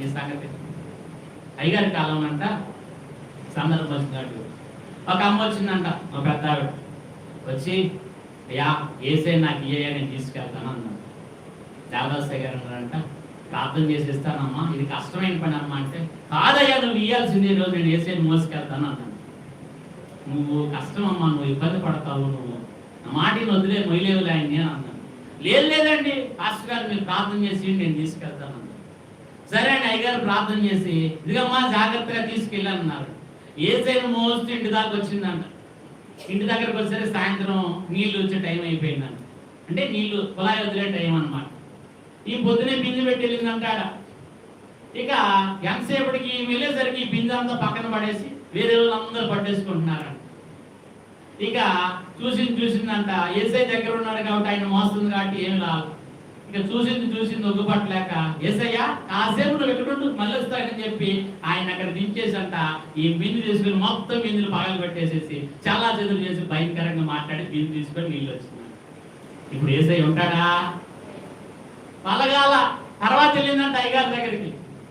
నీ సంగతి. అయ్యగారి కాలం అంట సందర్భం వచ్చినట్టు ఒక అమ్మ వచ్చిందంట, ఒక పెద్ద ఆవిడ వచ్చి, అయ్యా ఏసే నాకు ఇయ్యా నేను తీసుకెళ్తాను అన్నాడు. దేవదాసయ్య గారు అన్నారంట, ప్రార్థన చేసి ఇస్తానమ్మా, ఇది కష్టమైన పని అమ్మా అంటే, కాదయ్యా నువ్వు ఇయ్యాల్సింది, ఈరోజు నేను ఏసైని మోసుకెళ్తాను అన్నాను. నువ్వు కష్టం అమ్మా, నువ్వు ఇబ్బంది పడతావు, నువ్వు నా మాటని వదిలే మొయ్యలేవులే ఆయన్ని అని అన్నాను. లేదండి పాస్టర్ గారు మీరు ప్రార్థన చేసి నేను తీసుకెళ్తాను అన్నాను. సరే అండి అయ్యగారు ప్రార్థన చేసి, ఇదిగమ్మా జాగ్రత్తగా తీసుకెళ్ళాలన్నారు. ఏసైని మోస్తూ ఇంటి దాకా వచ్చిందంట. ఇంటి దగ్గరకు వచ్చేసరికి సాయంత్రం నీళ్లు వచ్చే టైం అయిపోయిందంట. అంటే నీళ్లు కుళాయి వదిలే టైం అనమాట. ఈ పొద్దునే బిందె పెట్టి వెళ్ళిందంట. ఇక ఎంతసేపటికి వెళ్ళేసరికి ఈ బిందె అంతా పక్కన పడేసి వేరే వాళ్ళందరూ పట్టేసుకుంటున్నారంట. ఇక చూసిందంట, ఏసై దగ్గర ఉన్నాడు కాబట్టి ఆయన మోస్తుంది కాబట్టి ఏమి రాదు. ఇక చూసింది ఒగ్గుపట్టలేక, ఏసయ్యా కాసేపు నువ్వు ఎక్కడుండు మళ్ళీ వస్తానని చెప్పి ఆయన అక్కడ దించేసంట ఈ బిందు తీసుకుని మొత్తం బిందులు పగలు పెట్టేసేసి చాలా చేతులు చేసి భయంకరంగా మాట్లాడి బిందు తీసుకొని నీళ్ళు వచ్చింది. ఇప్పుడు ఏసై ఉంటాడా? పలగాల తర్వాత వెళ్ళిందంట అయ్యగారి దగ్గరికి.